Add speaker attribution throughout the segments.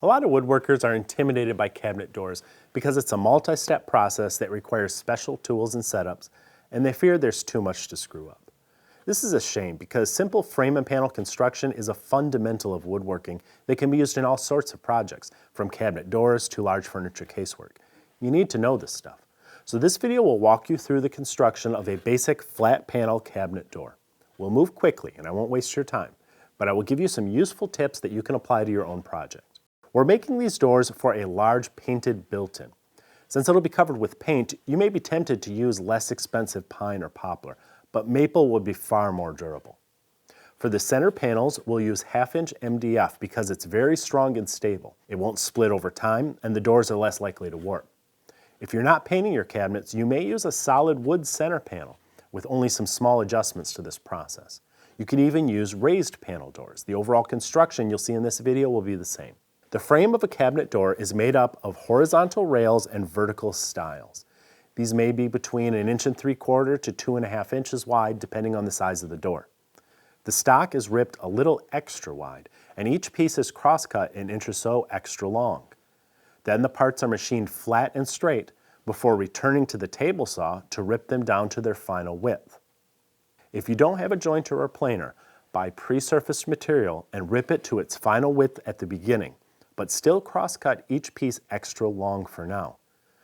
Speaker 1: A lot of woodworkers are intimidated by cabinet doors because it's a multi-step process that requires special tools and setups, and they fear there's too much to screw up. This is a shame because simple frame and panel construction is a fundamental of woodworking that can be used in all sorts of projects, from cabinet doors to large furniture casework. You need to know this stuff. So this video will walk you through the construction of a basic flat panel cabinet door. We'll move quickly and I won't waste your time, but I will give you some useful tips that you can apply to your own project. We're making these doors for a large painted built-in. Since it'll be covered with paint, you may be tempted to use less expensive pine or poplar, but maple would be far more durable. For the center panels, we'll use 1/2-inch MDF because it's very strong and stable. It won't split over time, and the doors are less likely to warp. If you're not painting your cabinets, you may use a solid wood center panel with only some small adjustments to this process. You can even use raised panel doors. The overall construction you'll see in this video will be the same. The frame of a cabinet door is made up of horizontal rails and vertical stiles. These may be between 1 3/4 to 2.5 inches wide depending on the size of the door. The stock is ripped a little extra wide, and each piece is cross-cut 1 inch or so extra long. Then the parts are machined flat and straight before returning to the table saw to rip them down to their final width. If you don't have a jointer or planer, buy pre-surfaced material and rip it to its final width at the beginning, but still cross-cut each piece extra long for now.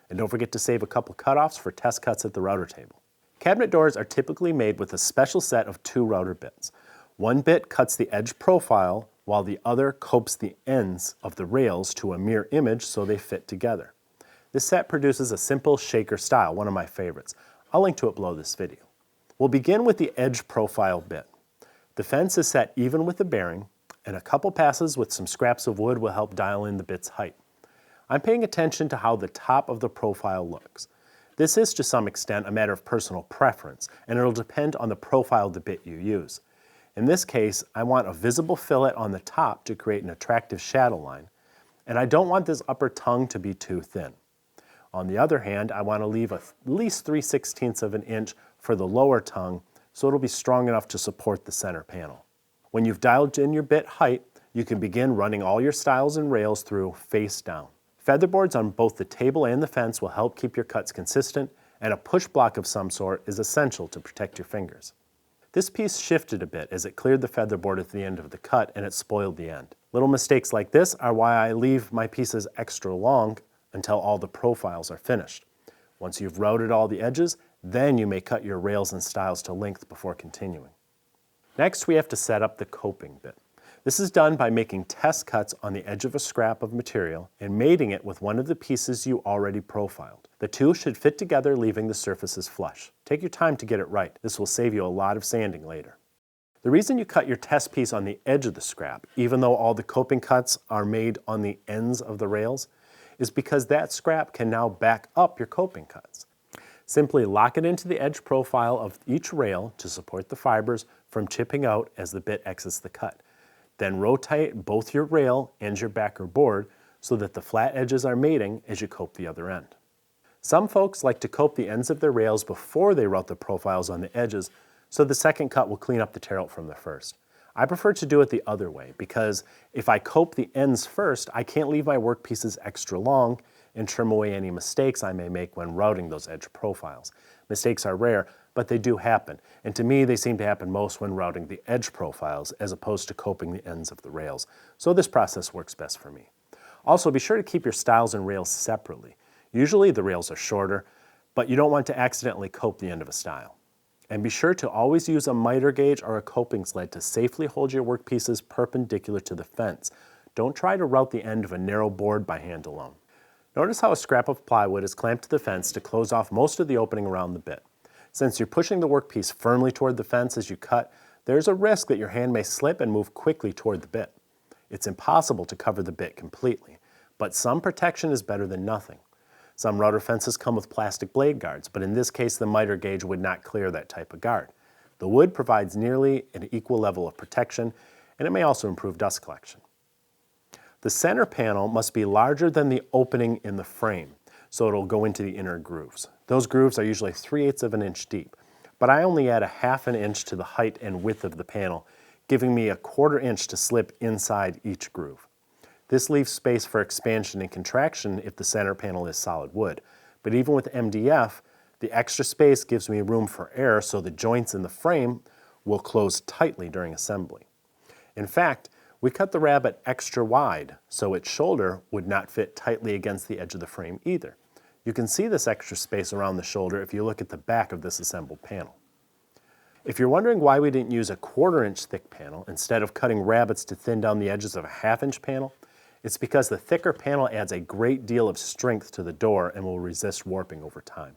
Speaker 1: And don't forget to save a couple cutoffs for test cuts at the router table. Cabinet doors are typically made with a special set of 2 router bits. One bit cuts the edge profile while the other copes the ends of the rails to a mirror image so they fit together. This set produces a simple shaker style, one of my favorites. I'll link to it below this video. We'll begin with the edge profile bit. The fence is set even with the bearing, and a couple passes with some scraps of wood will help dial in the bit's height. I'm paying attention to how the top of the profile looks. This is to some extent a matter of personal preference, and it'll depend on the profile of the bit you use. In this case, I want a visible fillet on the top to create an attractive shadow line, and I don't want this upper tongue to be too thin. On the other hand, I want to leave at least 3/16 of an inch for the lower tongue so it'll be strong enough to support the center panel. When you've dialed in your bit height, you can begin running all your stiles and rails through face down. Featherboards on both the table and the fence will help keep your cuts consistent, and a push block of some sort is essential to protect your fingers. This piece shifted a bit as it cleared the featherboard at the end of the cut and it spoiled the end. Little mistakes like this are why I leave my pieces extra long until all the profiles are finished. Once you've routed all the edges, then you may cut your rails and stiles to length before continuing. Next, we have to set up the coping bit. This is done by making test cuts on the edge of a scrap of material and mating it with one of the pieces you already profiled. The two should fit together, leaving the surfaces flush. Take your time to get it right. This will save you a lot of sanding later. The reason you cut your test piece on the edge of the scrap, even though all the coping cuts are made on the ends of the rails, is because that scrap can now back up your coping cuts. Simply lock it into the edge profile of each rail to support the fibers from chipping out as the bit exits the cut. Then rotate both your rail and your backer board so that the flat edges are mating as you cope the other end. Some folks like to cope the ends of their rails before they route the profiles on the edges, so the second cut will clean up the tear out from the first. I prefer to do it the other way because if I cope the ends first, I can't leave my work pieces extra long and trim away any mistakes I may make when routing those edge profiles. Mistakes are rare, but they do happen, and to me they seem to happen most when routing the edge profiles as opposed to coping the ends of the rails, so this process works best for me. Also, be sure to keep your stiles and rails separately. Usually the rails are shorter, but you don't want to accidentally cope the end of a stile. And be sure to always use a miter gauge or a coping sled to safely hold your workpieces perpendicular to the fence. Don't try to route the end of a narrow board by hand alone. Notice how a scrap of plywood is clamped to the fence to close off most of the opening around the bit. Since you're pushing the workpiece firmly toward the fence as you cut, there's a risk that your hand may slip and move quickly toward the bit. It's impossible to cover the bit completely, but some protection is better than nothing. Some router fences come with plastic blade guards, but in this case the miter gauge would not clear that type of guard. The wood provides nearly an equal level of protection, and it may also improve dust collection. The center panel must be larger than the opening in the frame, so it'll go into the inner grooves. Those grooves are usually 3/8 of an inch deep, but I only add 1/2 inch to the height and width of the panel, giving me a 1/4 inch to slip inside each groove. This leaves space for expansion and contraction if the center panel is solid wood. But even with MDF, the extra space gives me room for air so the joints in the frame will close tightly during assembly. In fact, we cut the rabbet extra wide so its shoulder would not fit tightly against the edge of the frame either. You can see this extra space around the shoulder if you look at the back of this assembled panel. If you're wondering why we didn't use a 1/4 inch thick panel instead of cutting rabbets to thin down the edges of a 1/2 inch panel, it's because the thicker panel adds a great deal of strength to the door and will resist warping over time.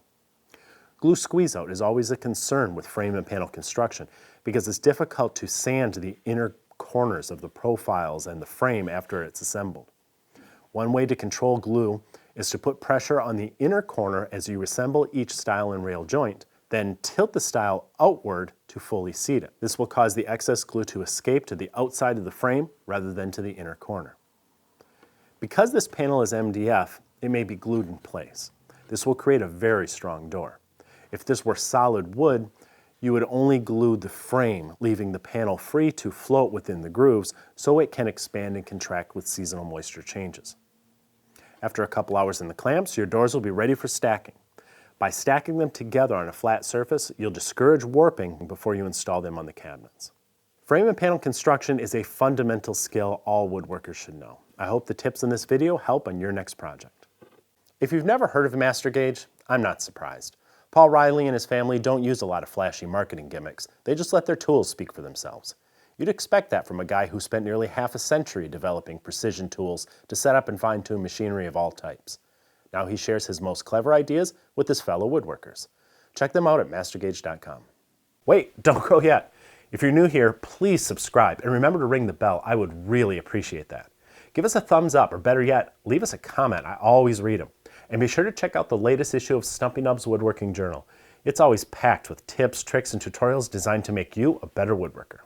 Speaker 1: Glue squeeze-out is always a concern with frame and panel construction because it's difficult to sand the inner corners of the profiles and the frame after it's assembled. One way to control glue is to put pressure on the inner corner as you assemble each stile and rail joint, then tilt the stile outward to fully seat it. This will cause the excess glue to escape to the outside of the frame rather than to the inner corner. Because this panel is MDF, it may be glued in place. This will create a very strong door. If this were solid wood, you would only glue the frame, leaving the panel free to float within the grooves so it can expand and contract with seasonal moisture changes. After a couple hours in the clamps, your doors will be ready for stacking. By stacking them together on a flat surface, you'll discourage warping before you install them on the cabinets. Frame and panel construction is a fundamental skill all woodworkers should know. I hope the tips in this video help on your next project. If you've never heard of Master Gauge, I'm not surprised. Paul Riley and his family don't use a lot of flashy marketing gimmicks. They just let their tools speak for themselves. You'd expect that from a guy who spent nearly half a century developing precision tools to set up and fine-tune machinery of all types. Now he shares his most clever ideas with his fellow woodworkers. Check them out at mastergauge.com. Wait, don't go yet. If you're new here, please subscribe and remember to ring the bell. I would really appreciate that. Give us a thumbs up, or better yet, leave us a comment. I always read them. And be sure to check out the latest issue of Stumpy Nubs Woodworking Journal. It's always packed with tips, tricks, and tutorials designed to make you a better woodworker.